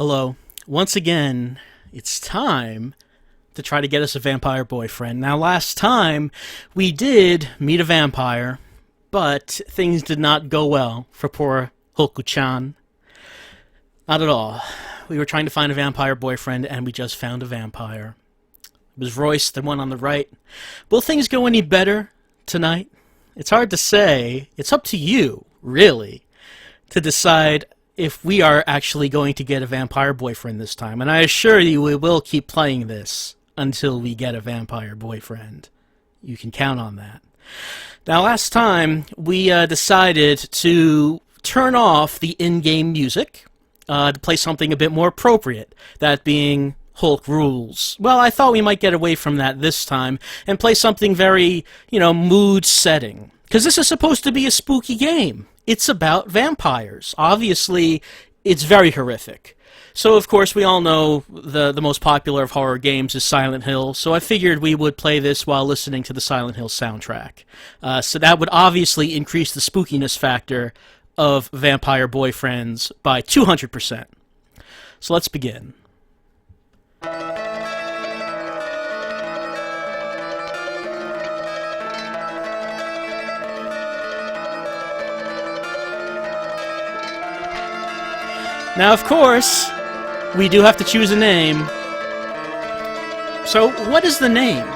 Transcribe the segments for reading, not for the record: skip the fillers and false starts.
Hello. Once again, it's time to try to get us a vampire boyfriend. Now, last time, we did meet a vampire, but things did not go well for poor Hoku-chan. Not at all. We were trying to find a vampire boyfriend, and we just found a vampire. It was Royce, the one on the right. Will things go any better tonight? It's hard to say. It's up to you, really, to decide if we are actually going to get a vampire boyfriend this time. And I assure you we will keep playing this until we get a vampire boyfriend. You can count on that. Now, last time, we decided to turn off the in-game music to play something a bit more appropriate, that being Hulk rules. Well, I thought we might get away from that this time and play something very, mood-setting. Because this is supposed to be a spooky game. It's about vampires. Obviously, it's very horrific. So, of course, we all know the most popular of horror games is Silent Hill, so I figured we would play this while listening to the Silent Hill soundtrack. So that would obviously increase the spookiness factor of Vampire Boyfriends by 200%. So let's begin. Now, of course, we do have to choose a name. So, what is the name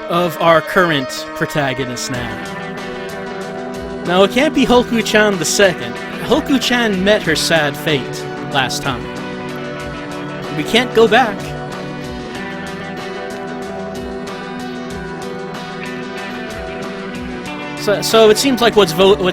of our current protagonist now? Now, it can't be Hoku-chan II. Hoku-chan met her sad fate last time. We can't go back. So it seems like what's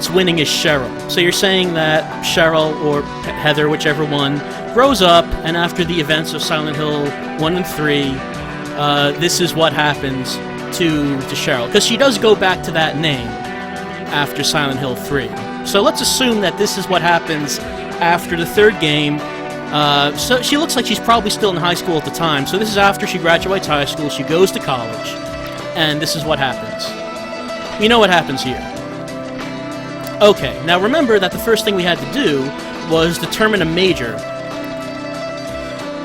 winning is Cheryl. So you're saying that Cheryl, or Heather, whichever one, grows up, and after the events of Silent Hill 1 and 3, this is what happens to Cheryl. Because she does go back to that name after Silent Hill 3. So let's assume that this is what happens after the third game. So she looks like she's probably still in high school at the time. So this is after she graduates high school, she goes to college, and this is what happens. We know what happens here. Okay, now remember that the first thing we had to do was determine a major.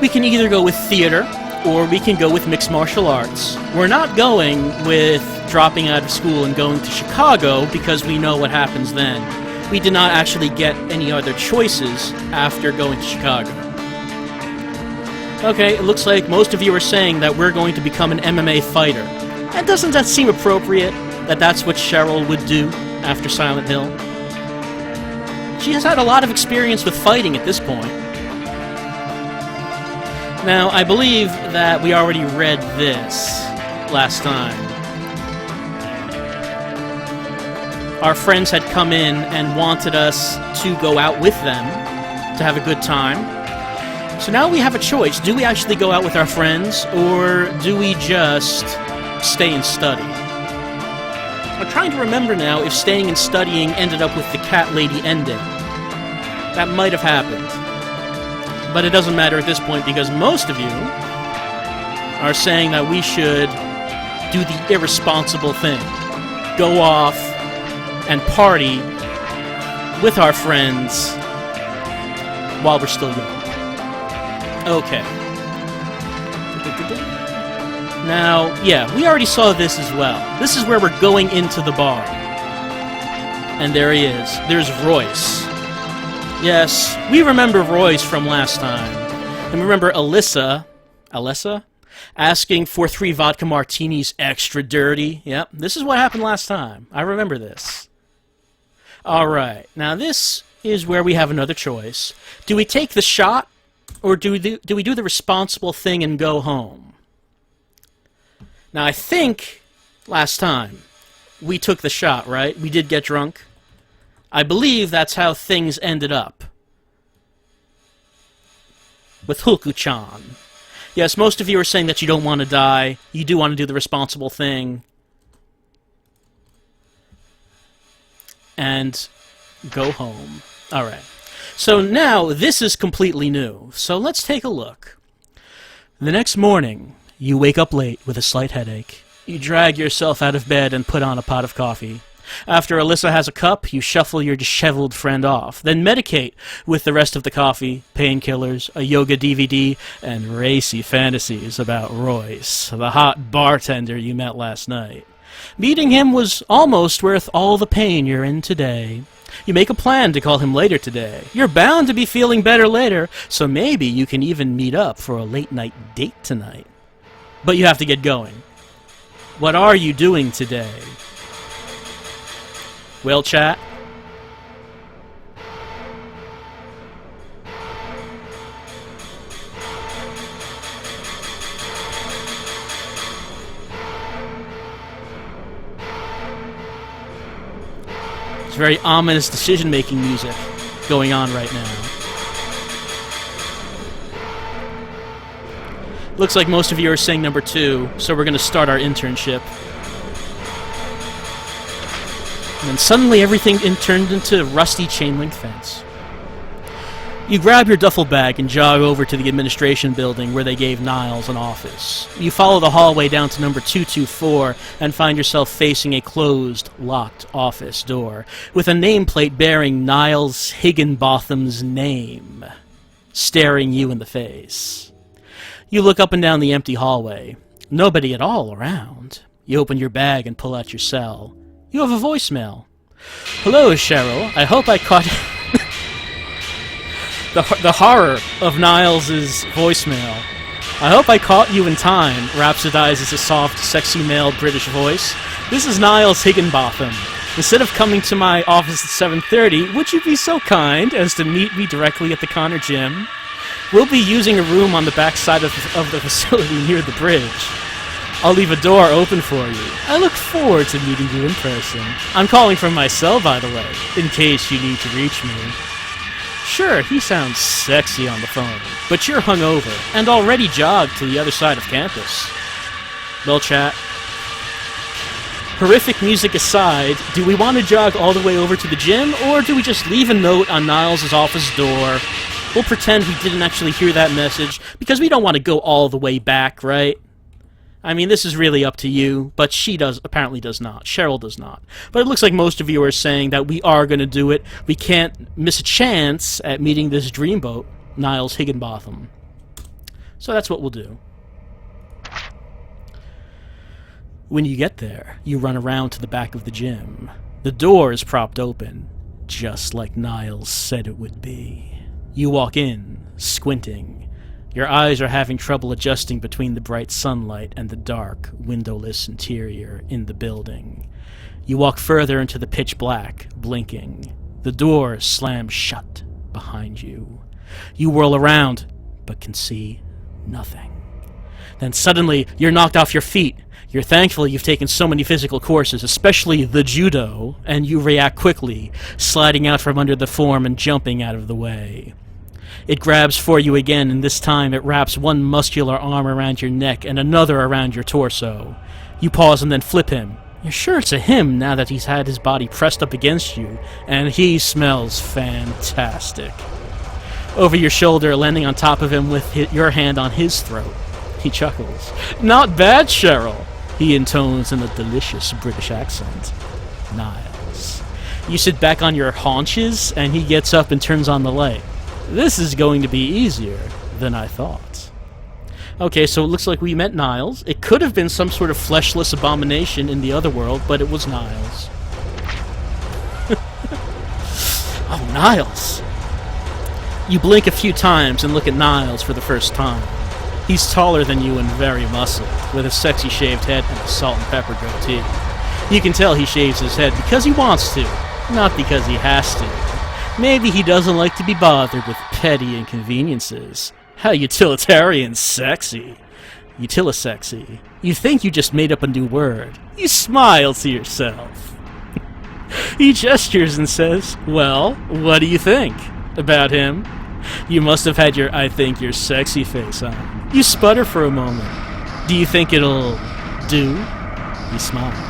We can either go with theater, or we can go with mixed martial arts. We're not going with dropping out of school and going to Chicago, because we know what happens then. We did not actually get any other choices after going to Chicago. Okay, it looks like most of you are saying that we're going to become an MMA fighter. And doesn't that seem appropriate? That's what Cheryl would do after Silent Hill. She has had a lot of experience with fighting at this point. Now, I believe that we already read this last time. Our friends had come in and wanted us to go out with them to have a good time. So now we have a choice. Do we actually go out with our friends, or do we just stay and study? I'm trying to remember now if staying and studying ended up with the cat lady ending. That might have happened. But it doesn't matter at this point, because most of you are saying that we should do the irresponsible thing. Go off and party with our friends while we're still young. Okay. Now, yeah, we already saw this as well. This is where we're going into the bar. And there he is. There's Royce. Yes, we remember Royce from last time. And remember Alessa, asking for 3 vodka martinis extra dirty. Yep, this is what happened last time. I remember this. Alright, now this is where we have another choice. Do we take the shot, or do we do the responsible thing and go home? Now, I think last time we took the shot, right? We did get drunk. I believe that's how things ended up with Hoku-chan. Yes, most of you are saying that you don't want to die. You do want to do the responsible thing. And go home. Alright. So now, this is completely new. So let's take a look. The next morning, you wake up late with a slight headache. You drag yourself out of bed and put on a pot of coffee. After Alyssa has a cup, you shuffle your disheveled friend off, then medicate with the rest of the coffee, painkillers, a yoga DVD, and racy fantasies about Royce, the hot bartender you met last night. Meeting him was almost worth all the pain you're in today. You make a plan to call him later today. You're bound to be feeling better later, so maybe you can even meet up for a late-night date tonight. But you have to get going. What are you doing today? Well, chat? It's very ominous decision-making music going on right now. Looks like most of you are saying number 2, so we're going to start our internship. And then suddenly everything turned into rusty chain-link fence. You grab your duffel bag and jog over to the administration building where they gave Niles an office. You follow the hallway down to number 224 and find yourself facing a closed, locked office door with a nameplate bearing Niles Higginbotham's name staring you in the face. You look up and down the empty hallway. Nobody at all around. You open your bag and pull out your cell. You have a voicemail. Hello, Cheryl. I hope I caught... The horror of Niles' voicemail. I hope I caught you in time, rhapsodizes a soft, sexy male British voice. This is Niles Higginbotham. Instead of coming to my office at 7:30, would you be so kind as to meet me directly at the Connor Gym? We'll be using a room on the back side of the facility near the bridge. I'll leave a door open for you. I look forward to meeting you in person. I'm calling from my cell, by the way, in case you need to reach me. Sure, he sounds sexy on the phone, but you're hungover and already jogged to the other side of campus. Well, chat, horrific music aside, do we want to jog all the way over to the gym, or do we just leave a note on Niles' office door? We'll pretend we didn't actually hear that message, because we don't want to go all the way back, right? I mean, this is really up to you, but she apparently does not. Cheryl does not. But it looks like most of you are saying that we are going to do it. We can't miss a chance at meeting this dreamboat, Niles Higginbotham. So that's what we'll do. When you get there, you run around to the back of the gym. The door is propped open, just like Niles said it would be. You walk in, squinting. Your eyes are having trouble adjusting between the bright sunlight and the dark, windowless interior in the building. You walk further into the pitch black, blinking. The door slams shut behind you. You whirl around, but can see nothing. Then suddenly, you're knocked off your feet. You're thankful you've taken so many physical courses, especially the judo, and you react quickly, sliding out from under the form and jumping out of the way. It grabs for you again, and this time it wraps one muscular arm around your neck and another around your torso. You pause and then flip him. You're sure it's a him now that he's had his body pressed up against you, and he smells fantastic. Over your shoulder, landing on top of him with your hand on his throat. He chuckles. Not bad, Cheryl, he intones in a delicious British accent. Niles. You sit back on your haunches, and he gets up and turns on the light. This is going to be easier than I thought. Okay, so it looks like we met Niles. It could have been some sort of fleshless abomination in the other world, but it was Niles. Oh, Niles! You blink a few times and look at Niles for the first time. He's taller than you and very muscled, with a sexy shaved head and a salt and pepper goatee. You can tell he shaves his head because he wants to, not because he has to. Maybe he doesn't like to be bothered with petty inconveniences. How utilitarian sexy. Utilisexy. You think you just made up a new word. You smile to yourself. He gestures and says, well, what do you think about him? You must have had your I think you're sexy face on. You sputter for a moment. Do you think it'll do? He smiles.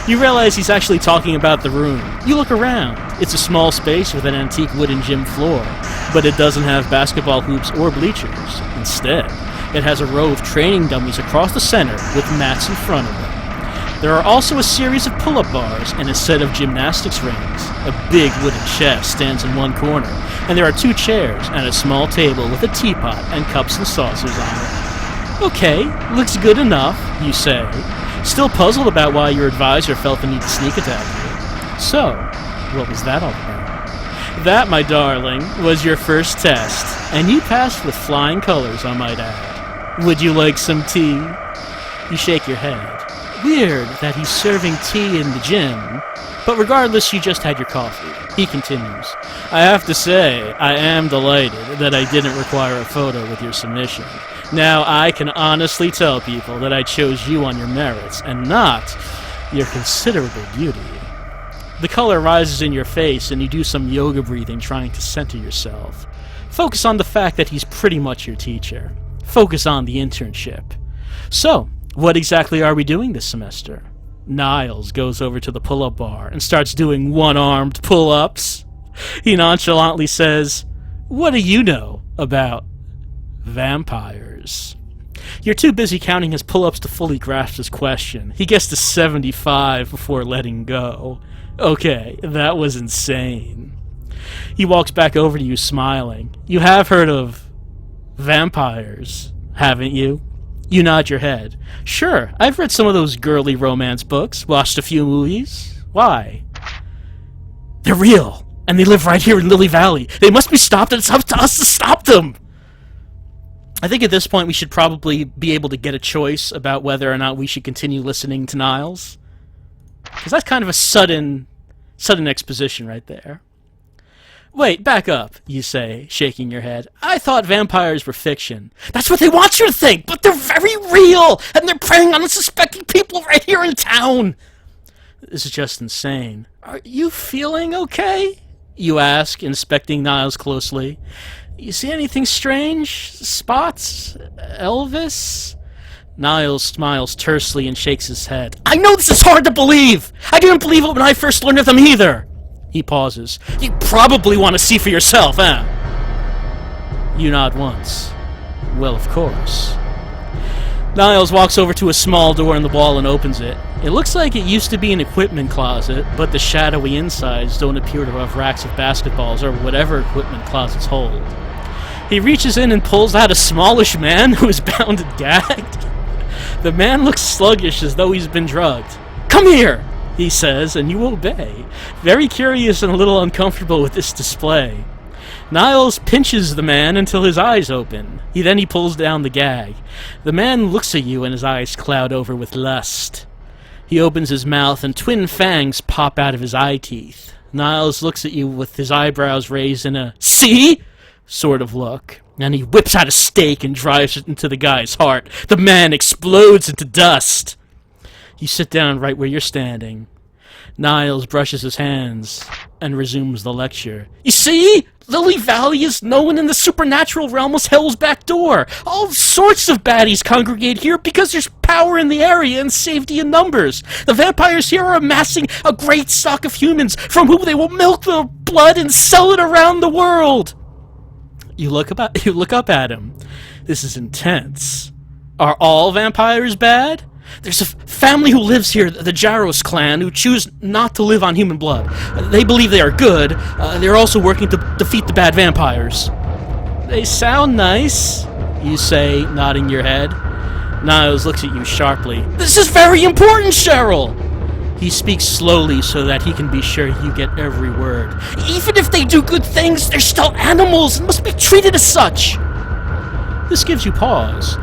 You realize he's actually talking about the room. You look around. It's a small space with an antique wooden gym floor, but it doesn't have basketball hoops or bleachers. Instead, it has a row of training dummies across the center with mats in front of them. There are also a series of pull-up bars and a set of gymnastics rings. A big wooden chest stands in one corner, and there are 2 chairs and a small table with a teapot and cups and saucers on it. Okay, looks good enough, you say, still puzzled about why your advisor felt the need to sneak attack you. So, what was that all about? That, my darling, was your first test, and you passed with flying colors, I might add. Would you like some tea? You shake your head. Weird that he's serving tea in the gym, but regardless, you just had your coffee. He continues. I have to say, I am delighted that I didn't require a photo with your submission. Now I can honestly tell people that I chose you on your merits and not your considerable beauty. The color rises in your face and you do some yoga breathing trying to center yourself. Focus on the fact that he's pretty much your teacher. Focus on the internship. So, what exactly are we doing this semester? Niles goes over to the pull-up bar and starts doing one-armed pull-ups. He nonchalantly says, what do you know about vampires? You're too busy counting his pull-ups to fully grasp his question. He gets to 75 before letting go. Okay, that was insane. He walks back over to you smiling. You have heard of vampires, haven't you? You nod your head. Sure, I've read some of those girly romance books, watched a few movies. Why? They're real, and they live right here in Lily Valley. They must be stopped, and it's up to us to stop them! I think at this point we should probably be able to get a choice about whether or not we should continue listening to Niles. Because that's kind of a sudden exposition right there. Wait, back up, you say, shaking your head. I thought vampires were fiction. That's what they want you to think, but they're very real, and they're preying on unsuspecting people right here in town. This is just insane. Are you feeling okay? You ask, inspecting Niles closely. You see anything strange? Spots? Elvis? Niles smiles tersely and shakes his head. I know this is hard to believe! I didn't believe it when I first learned of them either! He pauses. You probably want to see for yourself, eh? You nod once. Well, of course. Niles walks over to a small door in the wall and opens it. It looks like it used to be an equipment closet, but the shadowy insides don't appear to have racks of basketballs or whatever equipment closets hold. He reaches in and pulls out a smallish man who is bound and gagged. The man looks sluggish as though he's been drugged. Come here! He says, and you obey, very curious and a little uncomfortable with this display. Niles pinches the man until his eyes open. Then he pulls down the gag. The man looks at you and his eyes cloud over with lust. He opens his mouth and twin fangs pop out of his eye teeth. Niles looks at you with his eyebrows raised in a see? Sort of look. And he whips out a stake and drives it into the guy's heart. The man explodes into dust. You sit down right where you're standing. Niles brushes his hands and resumes the lecture. You see? Lily Valley is known in the supernatural realm as Hell's back door. All sorts of baddies congregate here because there's power in the area and safety in numbers. The vampires here are amassing a great stock of humans from whom they will milk the blood and sell it around the world. You look up at him. This is intense. Are all vampires bad? There's a family who lives here, the Jaros clan, who choose not to live on human blood. They believe they are good. They're also working to defeat the bad vampires. They sound nice, you say, nodding your head. Niles looks at you sharply. This is very important, Cheryl! He speaks slowly so that he can be sure you get every word. Even if they do good things, they're still animals and must be treated as such. This gives you pause.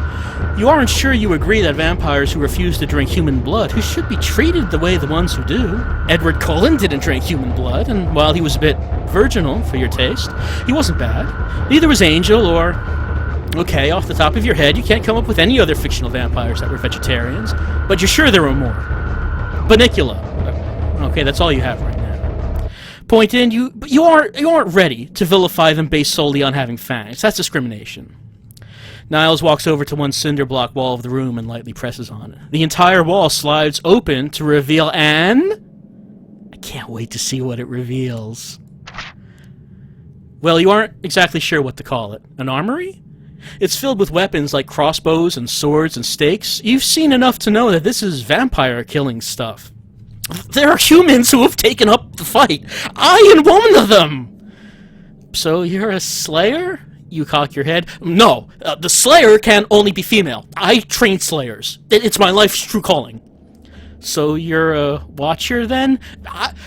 You aren't sure you agree that vampires who refuse to drink human blood, who should be treated the way the ones who do. Edward Cullen didn't drink human blood, and while he was a bit virginal for your taste, he wasn't bad. Neither was Angel or... Okay, off the top of your head, you can't come up with any other fictional vampires that were vegetarians, but you're sure there were more. Banicula. Okay, that's all you have right now. Point in, you aren't ready to vilify them based solely on having fangs. That's discrimination. Niles walks over to one cinder block wall of the room and lightly presses on it. The entire wall slides open to reveal an... I can't wait to see what it reveals. Well, you aren't exactly sure what to call it. An armory? It's filled with weapons like crossbows and swords and stakes. You've seen enough to know that this is vampire-killing stuff. There are humans who have taken up the fight. I am one of them! So you're a slayer? You cock your head. No, the slayer can only be female. I train slayers. It's my life's true calling. So you're a watcher, then?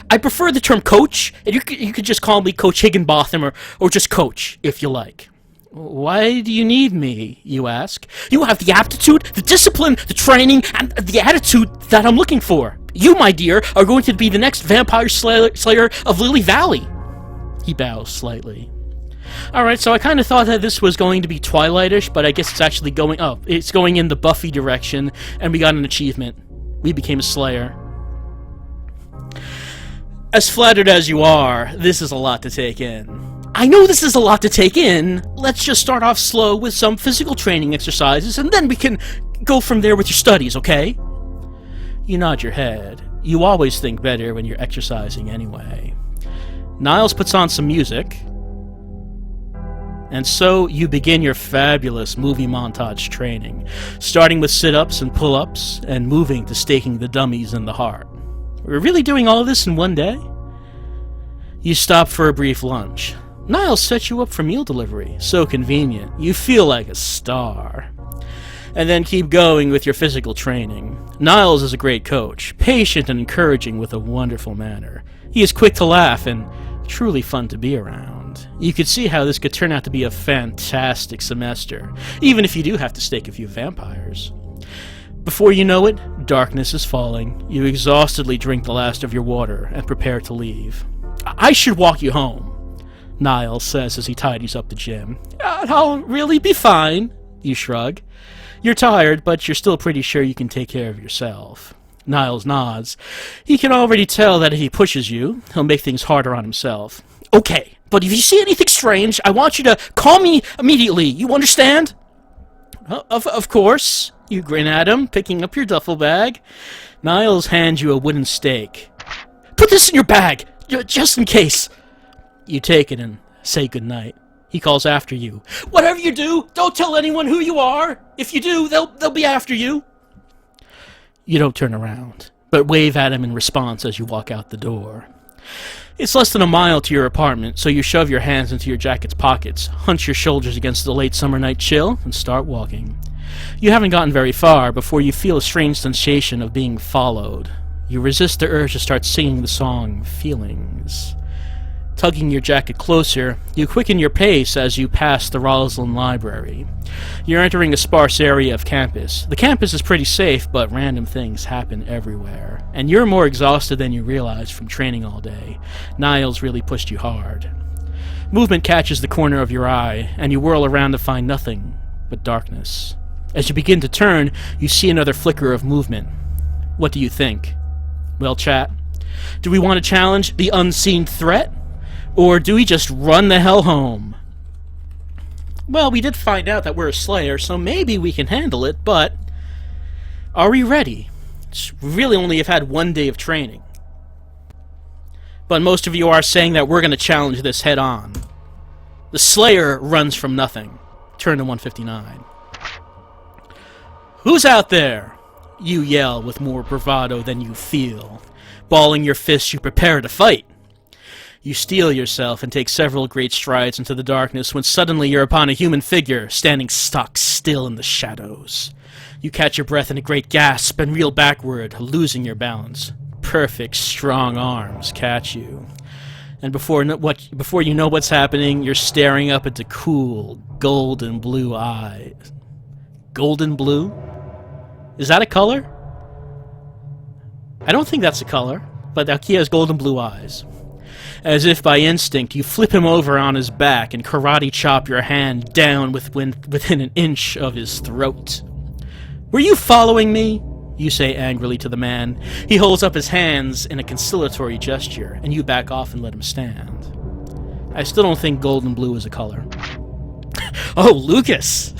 I prefer the term coach, and you could just call me Coach Higginbotham, or just Coach, if you like. Why do you need me, you ask? You have the aptitude, the discipline, the training, and the attitude that I'm looking for. You, my dear, are going to be the next vampire slayer of Lily Valley. He bows slightly. Alright, so I kind of thought that this was going to be Twilight-ish, but I guess it's actually it's going in the Buffy direction, and we got an achievement. We became a slayer. As flattered as you are, this is a lot to take in. I know this is a lot to take in. Let's just start off slow with some physical training exercises, and then we can go from there with your studies, okay? You nod your head. You always think better when you're exercising anyway. Niles puts on some music, and so you begin your fabulous movie montage training, starting with sit-ups and pull-ups, and moving to staking the dummies in the heart. We're really doing all of this in one day? You stop for a brief lunch. Niles set you up for meal delivery. So convenient. You feel like a star. And then keep going with your physical training. Niles is a great coach, patient and encouraging with a wonderful manner. He is quick to laugh and truly fun to be around. You could see how this could turn out to be a fantastic semester, even if you do have to stake a few vampires. Before you know it, darkness is falling. You exhaustedly drink the last of your water and prepare to leave. I should walk you home, Niles says as he tidies up the gym. I'll really be fine, you shrug. You're tired, but you're still pretty sure you can take care of yourself. Niles nods. He can already tell that if he pushes you, he'll make things harder on himself. Okay, but if you see anything strange, I want you to call me immediately. You understand? Of course. You grin at him, picking up your duffel bag. Niles hands you a wooden stake. Put this in your bag, just in case. You take it and say goodnight. He calls after you. Whatever you do, don't tell anyone who you are. If you do, they'll be after you. You don't turn around, but wave at him in response as you walk out the door. It's less than a mile to your apartment, so you shove your hands into your jacket's pockets, hunch your shoulders against the late summer night chill, and start walking. You haven't gotten very far before you feel a strange sensation of being followed. You resist the urge to start singing the song, Feelings. Tugging your jacket closer, you quicken your pace as you pass the Roslyn Library. You're entering a sparse area of campus. The campus is pretty safe, but random things happen everywhere. And you're more exhausted than you realize from training all day. Niles really pushed you hard. Movement catches the corner of your eye, and you whirl around to find nothing but darkness. As you begin to turn, you see another flicker of movement. What do you think? Well, chat, do we want to challenge the unseen threat? Or do we just run the hell home? Well, we did find out that we're a slayer, so maybe we can handle it, but are we ready? We really only have had 1 day of training. But most of you are saying that we're going to challenge this head on. The slayer runs from nothing. Turn to 159. Who's out there? You yell with more bravado than you feel. Balling your fists, you prepare to fight. You steel yourself and take several great strides into the darkness when suddenly you're upon a human figure standing stock still in the shadows. You catch your breath in a great gasp and reel backward, losing your balance. Perfect, strong arms catch you. And before you know what's happening, you're staring up into cool, golden blue eyes. Golden blue? Is that a color? I don't think that's a color, but he has golden blue eyes. As if by instinct, you flip him over on his back and karate chop your hand down within an inch of his throat. Were you following me? You say angrily to the man. He holds up his hands in a conciliatory gesture, and you back off and let him stand. I still don't think golden blue is a color. Oh, Lucas!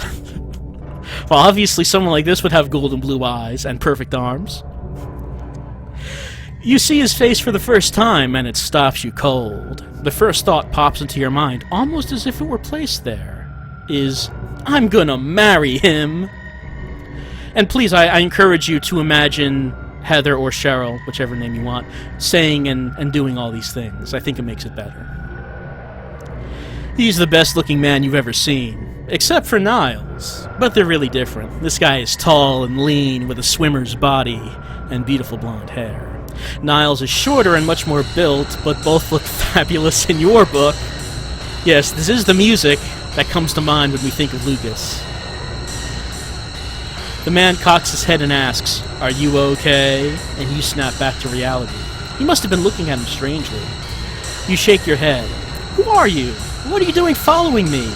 Well, obviously someone like this would have golden blue eyes and perfect arms. You see his face for the first time, and it stops you cold. The first thought pops into your mind, almost as if it were placed there. is, "I'm gonna marry him." And please, I encourage you to imagine Heather or Cheryl, whichever name you want, saying and doing all these things. I think it makes it better. He's the best-looking man you've ever seen, except for Niles. But they're really different. This guy is tall and lean, with a swimmer's body and beautiful blonde hair. Niles is shorter and much more built, but both look fabulous in your book. Yes, this is the music that comes to mind when we think of Lucas. The man cocks his head and asks, "Are you okay?" And you snap back to reality. You must have been looking at him strangely. You shake your head. "Who are you? What are you doing following me?"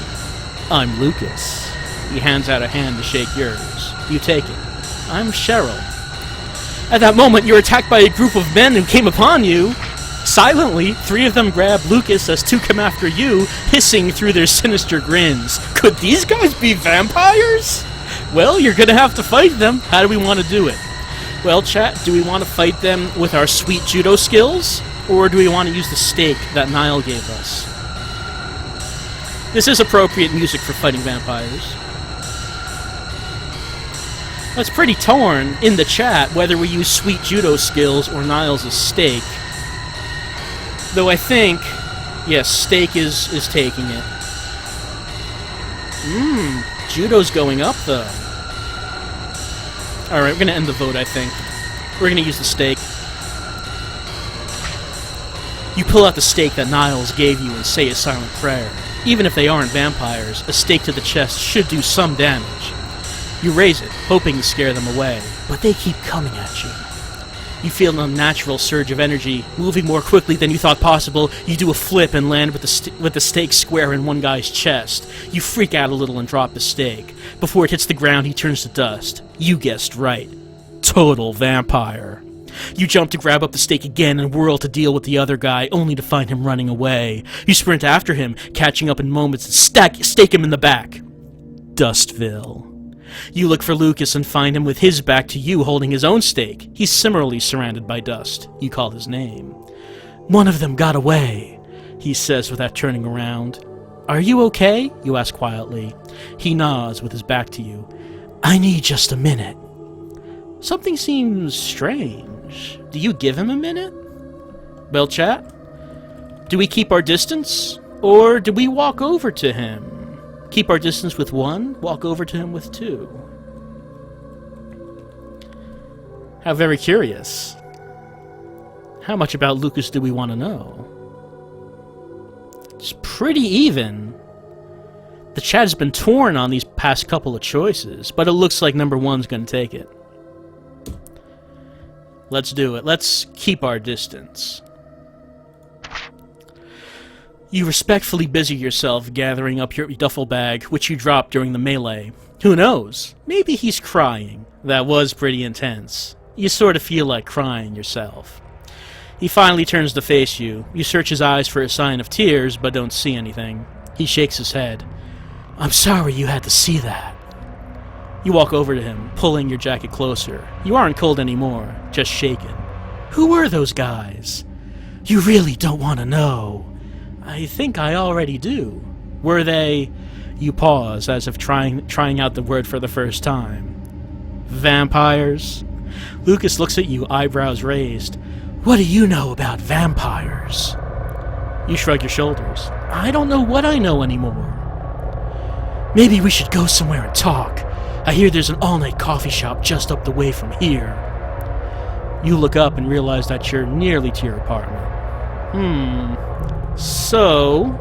"I'm Lucas." He hands out a hand to shake yours. You take it. "I'm Cheryl." At that moment, you're attacked by a group of men who came upon you. Silently, 3 of them grab Lucas as 2 come after you, hissing through their sinister grins. Could these guys be vampires? Well, you're gonna have to fight them. How do we want to do it? Well, chat, do we want to fight them with our sweet judo skills? Or do we want to use the stake that Niall gave us? This is appropriate music for fighting vampires. It's pretty torn in the chat whether we use sweet judo skills or Niles' stake. Though I think, yes, stake is taking it. Judo's going up, though. Alright, we're going to end the vote, I think. We're going to use the stake. You pull out the stake that Niles gave you and say a silent prayer. Even if they aren't vampires, a stake to the chest should do some damage. You raise it, hoping to scare them away, but they keep coming at you. You feel an unnatural surge of energy, moving more quickly than you thought possible. You do a flip and land with the stake square in one guy's chest. You freak out a little and drop the stake. Before it hits the ground, he turns to dust. You guessed right. Total vampire. You jump to grab up the stake again and whirl to deal with the other guy, only to find him running away. You sprint after him, catching up in moments and stake him in the back. Dustville. You look for Lucas and find him with his back to you, holding his own stake. He's similarly surrounded by dust. You call his name. "One of them got away," he says without turning around. "Are you okay?" you ask quietly. He nods with his back to you. "I need just a minute." Something seems strange. Do you give him a minute? Well, chat, do we keep our distance? Or do we walk over to him? Keep our distance with 1, walk over to him with 2. How very curious. How much about Lucas do we want to know? It's pretty even. The chat has been torn on these past couple of choices, but it looks like number 1's going to take it. Let's do it. Let's keep our distance. You respectfully busy yourself gathering up your duffel bag, which you dropped during the melee. Who knows? Maybe he's crying. That was pretty intense. You sort of feel like crying yourself. He finally turns to face you. You search his eyes for a sign of tears, but don't see anything. He shakes his head. "I'm sorry you had to see that." You walk over to him, pulling your jacket closer. You aren't cold anymore, just shaken. "Who were those guys?" "You really don't want to know." "I think I already do." "Were they..." You pause, as if trying out the word for the first time. "Vampires?" Lucas looks at you, eyebrows raised. "What do you know about vampires?" You shrug your shoulders. "I don't know what I know anymore." "Maybe we should go somewhere and talk. I hear there's an all-night coffee shop just up the way from here." You look up and realize that you're nearly to your apartment. So,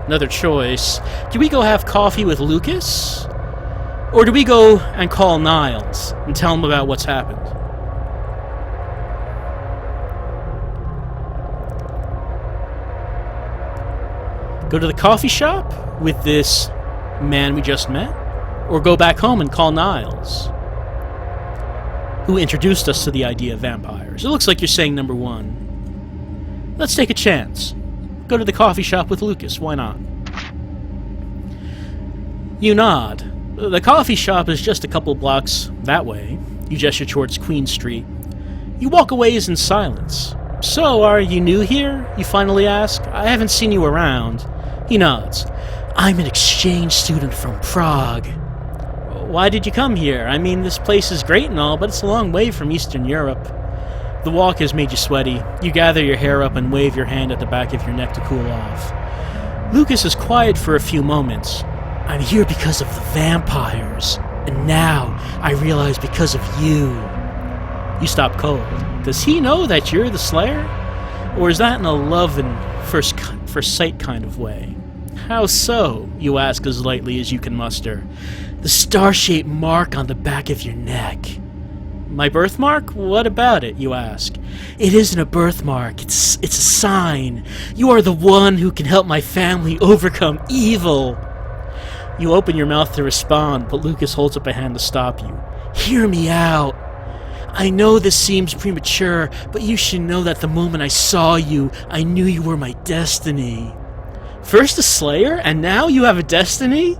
another choice. Do we go have coffee with Lucas? Or do we go and call Niles and tell him about what's happened? Go to the coffee shop with this man we just met? Or go back home and call Niles, who introduced us to the idea of vampires? It looks like you're saying number 1. Let's take a chance. Go to the coffee shop with Lucas, why not? You nod. The coffee shop is just a couple blocks that way. You gesture towards Queen Street. You walk a ways in silence. "So, are you new here?" you finally ask. "I haven't seen you around." He nods. I'm an exchange student from Prague. Why did you come here? I mean, this place is great and all, but it's a long way from Eastern Europe. The walk has made you sweaty. You gather your hair up and wave your hand at the back of your neck to cool off. Lucas is quiet for a few moments. I'm here because of the vampires. And now, I realize because of you. You stop cold. Does he know that you're the Slayer? Or is that in a love and first sight kind of way? How so? You ask as lightly as you can muster. The star-shaped mark on the back of your neck. My birthmark? What about it, you ask? It isn't a birthmark, it's a sign. You are the one who can help my family overcome evil. You open your mouth to respond, but Lucas holds up a hand to stop you. Hear me out. I know this seems premature, but you should know that the moment I saw you, I knew you were my destiny. First a Slayer, and now you have a destiny?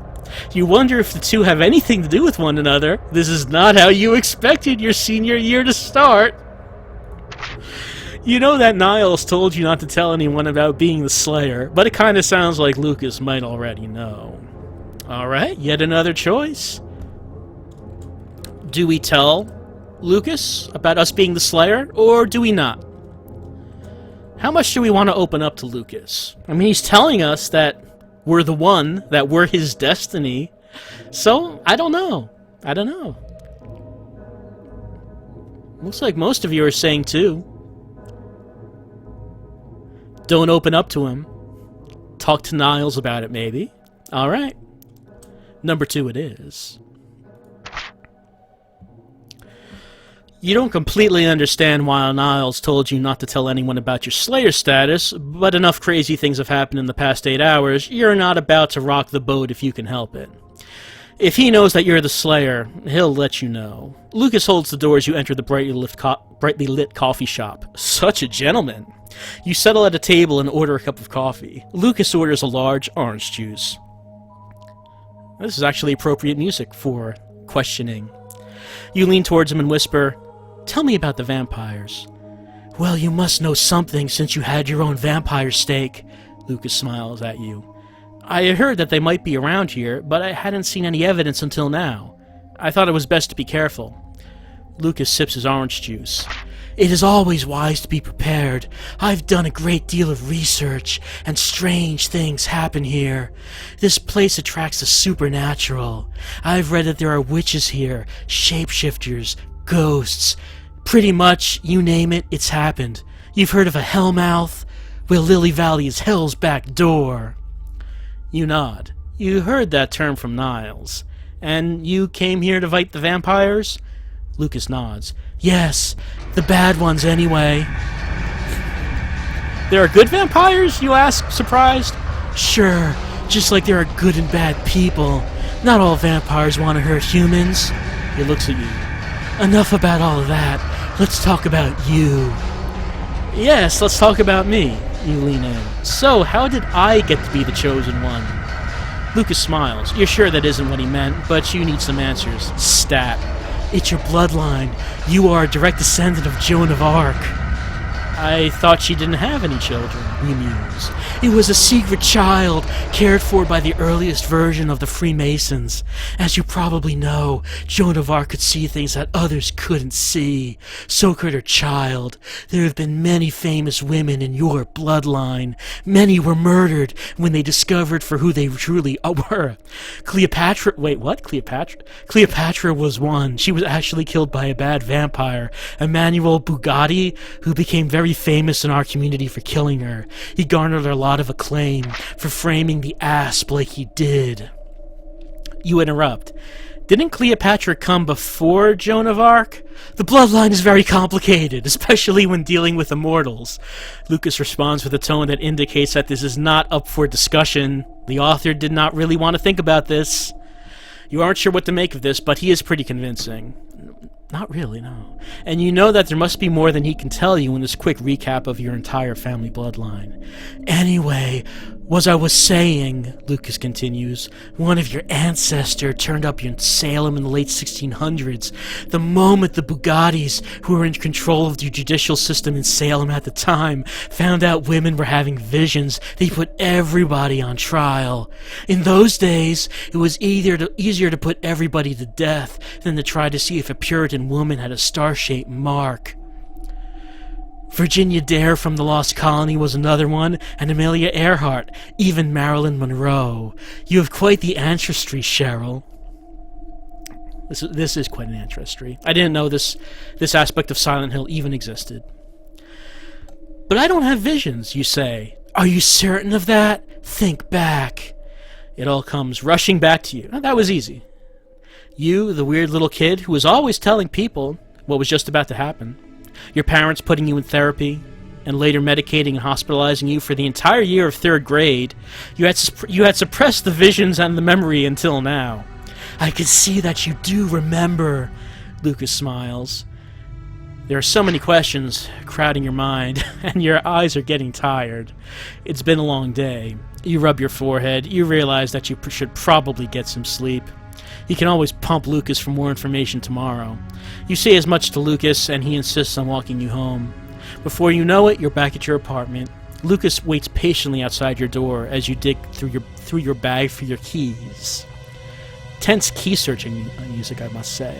You wonder if the two have anything to do with one another. This is not how you expected your senior year to start. You know that Niles told you not to tell anyone about being the Slayer, but it kind of sounds like Lucas might already know. Alright, yet another choice. Do we tell Lucas about us being the Slayer, or do we not? How much do we want to open up to Lucas? I mean, he's telling us that we're the one, that we're his destiny. So, I don't know. I don't know. Looks like most of you are saying too. Don't open up to him. Talk to Niles about it, maybe. Alright. Number 2 it is. You don't completely understand why Niles told you not to tell anyone about your Slayer status, but enough crazy things have happened in the past 8 hours, you're not about to rock the boat if you can help it. If he knows that you're the Slayer, he'll let you know. Lucas holds the door as you enter the brightly lit coffee shop. Such a gentleman. You settle at a table and order a cup of coffee. Lucas orders a large orange juice. This is actually appropriate music for questioning. You lean towards him and whisper, "Tell me about the vampires." "Well, you must know something since you had your own vampire steak." Lucas smiles at you. "I had heard that they might be around here, but I hadn't seen any evidence until now. I thought it was best to be careful." Lucas sips his orange juice. "It is always wise to be prepared. I've done a great deal of research, and strange things happen here. This place attracts the supernatural. I've read that there are witches here, shapeshifters, ghosts. Pretty much, you name it, it's happened. You've heard of a Hellmouth? Well, Lily Valley is Hell's back door." You nod. You heard that term from Niles. "And you came here to fight the vampires?" Lucas nods. "Yes, the bad ones anyway." "There are good vampires?" you ask, surprised. "Sure, just like there are good and bad people. Not all vampires want to hurt humans." He looks at you. "Enough about all of that. Let's talk about you." "Yes, let's talk about me." You lean in. "So, how did I get to be the chosen one?" Lucas smiles. You're sure that isn't what he meant, but you need some answers. Stat. "It's your bloodline. You are a direct descendant of Joan of Arc." "I thought she didn't have any children," you muse. "It was a secret child, cared for by the earliest version of the Freemasons. As you probably know, Joan of Arc could see things that others couldn't see. So could her child. There have been many famous women in your bloodline. Many were murdered when they discovered for who they truly were. Cleopatra... Wait, what? Cleopatra? Cleopatra was one. She was actually killed by a bad vampire, Emmanuel Bugatti, who became very famous in our community for killing her. He garnered a lot of acclaim for framing the asp like he did." You interrupt. "Didn't Cleopatra come before Joan of Arc?" "The bloodline is very complicated, especially when dealing with immortals." Lucas responds with a tone that indicates that this is not up for discussion. The author did not really want to think about this. You aren't sure what to make of this, but he is pretty convincing. Not really, no. And you know that there must be more than he can tell you in this quick recap of your entire family bloodline. Anyway, as I was saying, Lucas continues, one of your ancestors turned up in Salem in the late 1600s. The moment the Bugattis, who were in control of the judicial system in Salem at the time, found out women were having visions, they put everybody on trial. In those days, it was easier to put everybody to death than to try to see if a Puritan woman had a star-shaped mark. Virginia Dare from the Lost Colony was another one, and Amelia Earhart, even Marilyn Monroe. You have quite the ancestry, Cheryl. This is quite an ancestry. I didn't know this aspect of Silent Hill even existed. But I don't have visions, you say. Are you certain of that? Think back. It all comes rushing back to you. That was easy. You, the weird little kid who was always telling people what was just about to happen. Your parents putting you in therapy, and later medicating and hospitalizing you for the entire year of 3rd grade. You had suppressed the visions and the memory until now. I can see that you do remember, Lucas smiles. There are so many questions crowding your mind, and your eyes are getting tired. It's been a long day. You rub your forehead. You realize that you should probably get some sleep. You can always pump Lucas for more information tomorrow. You say as much to Lucas, and he insists on walking you home. Before you know it, you're back at your apartment. Lucas waits patiently outside your door as you dig through your bag for your keys. Tense key-searching music, I must say.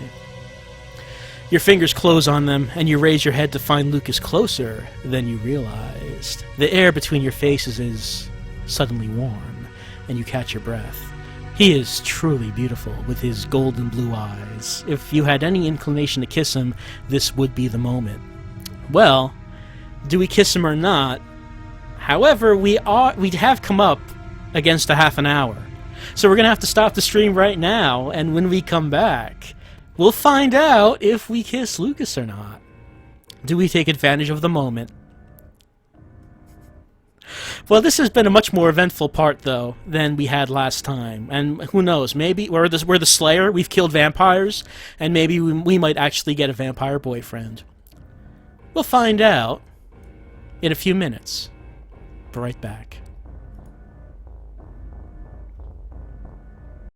Your fingers close on them, and you raise your head to find Lucas closer than you realized. The air between your faces is suddenly warm, and you catch your breath. He is truly beautiful, with his golden blue eyes. If you had any inclination to kiss him, this would be the moment. Well, do we kiss him or not? However, we have come up against a half an hour. So we're going to have to stop the stream right now, and when we come back, we'll find out if we kiss Lucas or not. Do we take advantage of the moment? Well, this has been a much more eventful part, though, than we had last time. And who knows, maybe we're the Slayer, we've killed vampires, and maybe we might actually get a vampire boyfriend. We'll find out in a few minutes. Be right back.